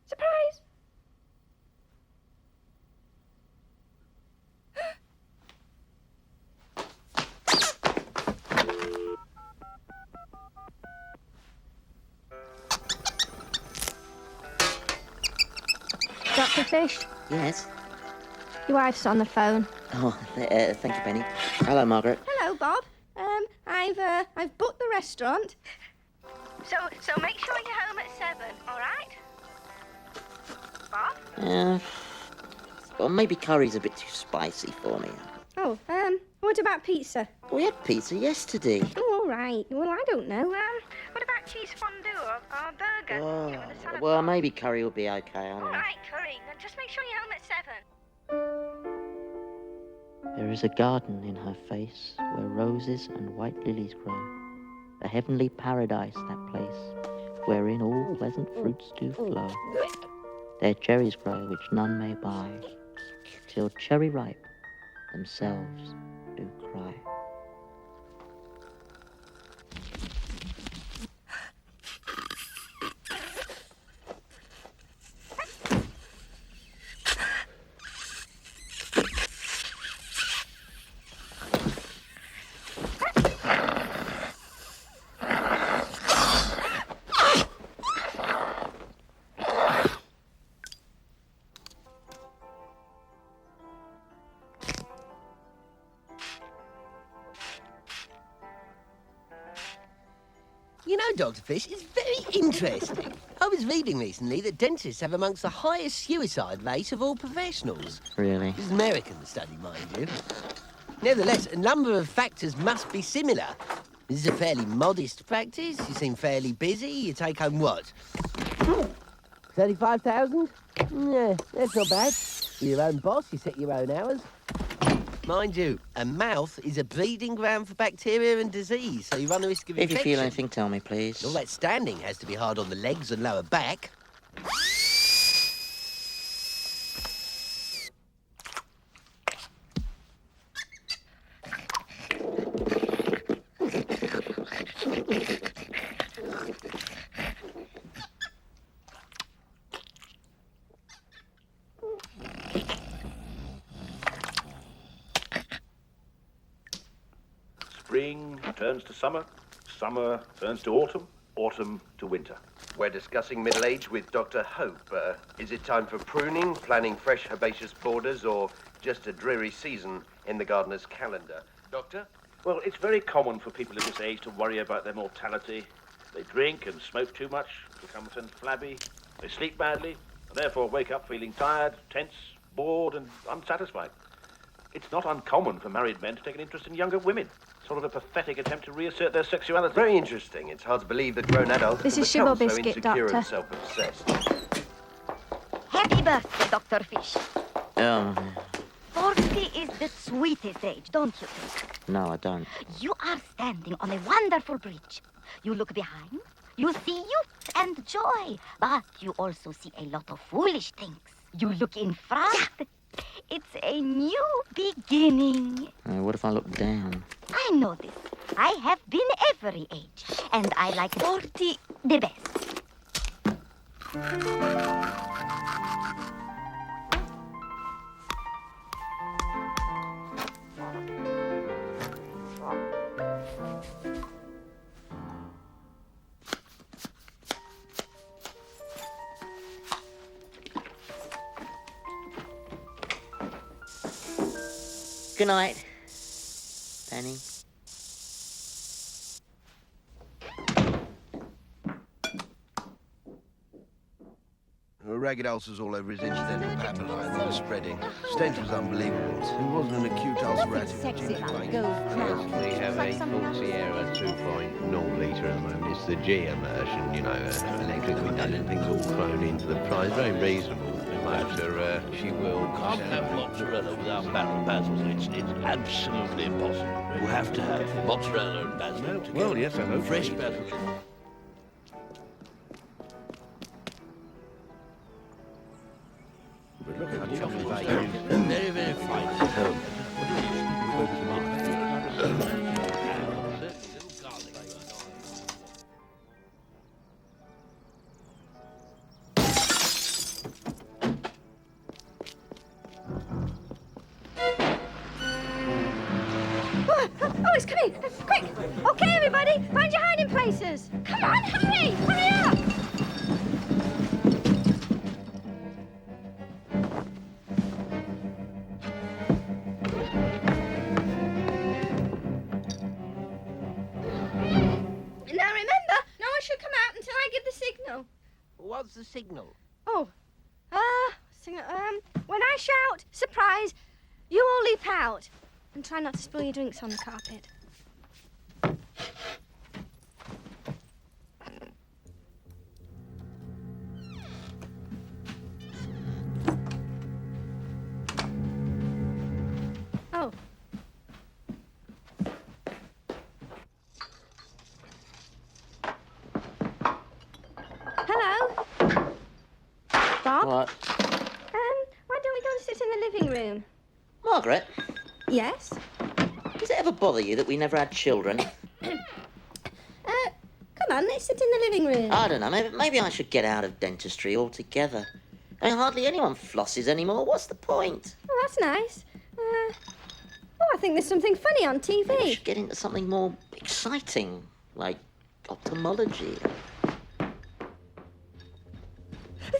Surprise! Dr. Fish, Yes? your wife's on the phone. Oh, thank you, Penny. Hello, Margaret. Hello, Bob. I've booked the restaurant. So make sure you're home at 7, all right? Bob? Well, maybe curry's a bit too spicy for me. Oh, what about pizza? We had pizza yesterday. Oh, all right. Well, I don't know. What about cheese fondue or burger? Oh, with a salad well, bar? maybe curry will be okay. I don't All know. right, curry. Then just make sure you're home at 7. There is a garden in her face where roses and white lilies grow. A heavenly paradise, that place, wherein all pleasant fruits do flow. There cherries grow which none may buy, till cherry ripe themselves do cry. You know, Dr. Fish, it's very interesting. I was reading recently that dentists have amongst the highest suicide rate of all professionals. Really? It's an American study, mind you. Nevertheless, a number of factors must be similar. This is a fairly modest practice. You seem fairly busy. You take home what? 35,000? Yeah, that's not bad. You're your own boss. You set your own hours. Mind you, a mouth is a breeding ground for bacteria and disease, so you run the risk of If infection. you feel anything, tell me, please. All that standing has to be hard on the legs and lower back. Spring turns to summer, summer turns to autumn, autumn to winter. We're discussing middle age with Dr. Hope. Is it time for pruning, planning fresh herbaceous borders, or just a dreary season in the gardener's calendar? Doctor? Well, it's very common for people of this age to worry about their mortality. They drink and smoke too much, become thin flabby, they sleep badly, and therefore wake up feeling tired, tense, bored, and unsatisfied. It's not uncommon for married men to take an interest in younger women. Sort of a pathetic attempt to reassert their sexuality. Very interesting. It's hard to believe that grown adults This can is sugar become so biscuit, insecure Doctor. and self-obsessed. Happy birthday, Dr. Fish. Oh, 40 is the sweetest age, don't you think? no, I don't. You are standing on a wonderful bridge. You look behind, you see youth and joy, but you also see a lot of foolish things. You look in front. It's a new beginning. What if I look down? I know this. I have been every age, and I like 40 the best. Good night, Penny. Ragged ulcers all over his incidental papilla, they were spreading. Stench was unbelievable. He wasn't an acute ulcerative retinopathy. We have a full Sierra 2.0 litre at the moment. It's the G immersion, you know, electrically done and things all thrown into the price. Very reasonable. But she will... Can't have mozzarella without basil. It's absolutely impossible. You have to have mozzarella and basil together. Well, yes, I hope. Fresh basil. But look at Chocolate chocolate bacon. Very, very fine. Oh, it's coming! Quick! Okay, everybody, find your hiding places! Come on, hurry! Hurry up! Now remember, no one should come out until I give the signal. What's the signal? Oh, when I shout, surprise, you all leap out. And try not to spill your drinks on the carpet. Oh. Hello? Bob? What? Why don't we go and sit in the living room? Margaret, Yes? does it ever bother you that we never had children? Come on, let's sit in the living room. I don't know, maybe I should get out of dentistry altogether. I mean, hardly anyone flosses anymore. What's the point? Oh, that's nice. I think there's something funny on Maybe I TV. should get into something more exciting, like ophthalmology.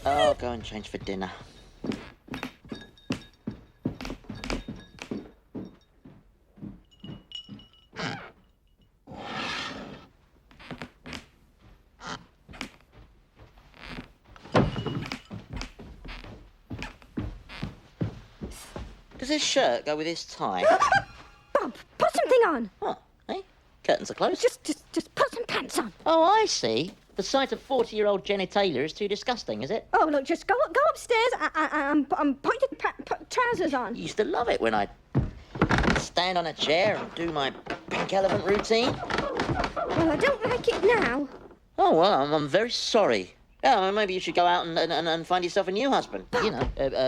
I'll go and change for dinner. Does this shirt go with this tie? Bob, put something on. Oh, eh? Curtains are closed. Just put some pants on. Oh, I see. The sight of 40-year-old genitalia is too disgusting, is it? Oh, look, just go upstairs and put your trousers on. You used to love it when I'd stand on a chair and do my pink elephant routine. Well, I don't like it now. Oh, well, I'm very sorry. Yeah, well, maybe you should go out and find yourself a new husband. You know,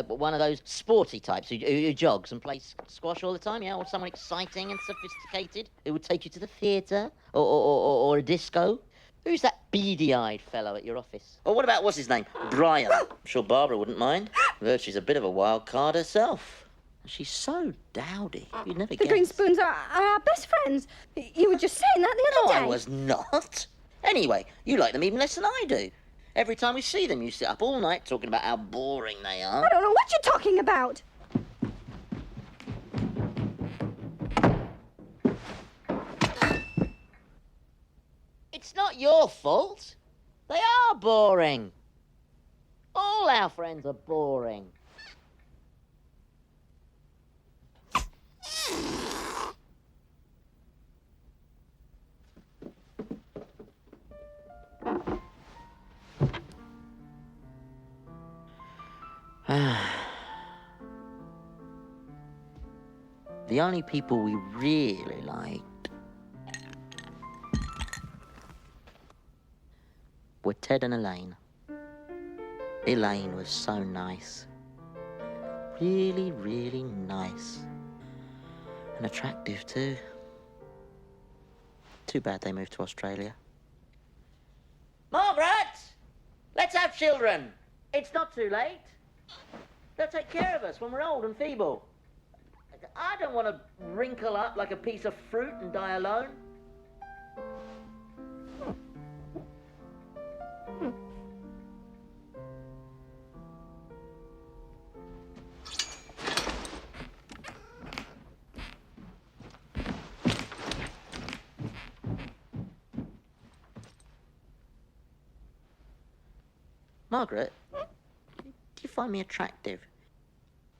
one of those sporty types who jogs and plays squash all the time, yeah? Or someone exciting and sophisticated who would take you to the theatre or a disco. Who's that beady-eyed fellow at your office? Or what about, what's his name? Brian. I'm sure Barbara wouldn't mind. Though she's a bit of a wild card herself. She's so dowdy. You'd never The guess. Greenspoons are our best friends. You were just saying that the other day. No, I was not. Anyway, you like them even less than I do. Every time we see them, you sit up all night talking about how boring they are. I don't know what you're talking about. It's not your fault. They are boring. All our friends are boring. The only people we really liked were Ted and Elaine. Elaine was so nice. Really, really nice. And attractive, too. Too bad they moved to Australia. Margaret! Let's have children! It's not too late. They'll take care of us when we're old and feeble. I don't want to wrinkle up like a piece of fruit and die alone. Margaret, do you find me attractive?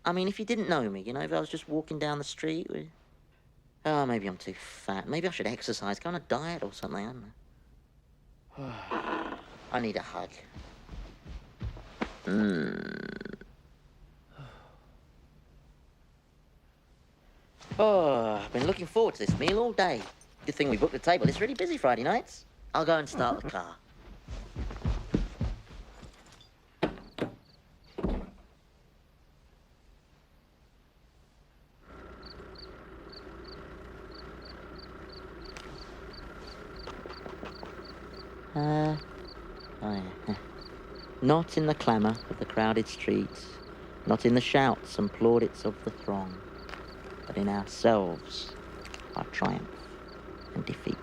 I mean, if you didn't know me, you know, if I was just walking down the street with... Oh, maybe I'm too fat. Maybe I should exercise, go on a diet or something, I don't know. I need a hug. Oh, I've been looking forward to this meal all day. Good thing we booked the table. It's really busy Friday nights. I'll go and start the car. Oh yeah. Not in the clamour of the crowded streets, not in the shouts and plaudits of the throng, but in ourselves, our triumph and defeat.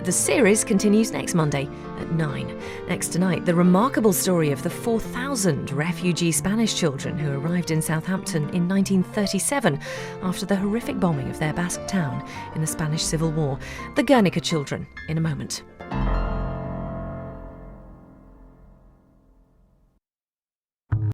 The series continues next Monday at 9. Next tonight, the remarkable story of the 4,000 refugee Spanish children who arrived in Southampton in 1937 after the horrific bombing of their Basque town in the Spanish Civil War. The Guernica children, in a moment.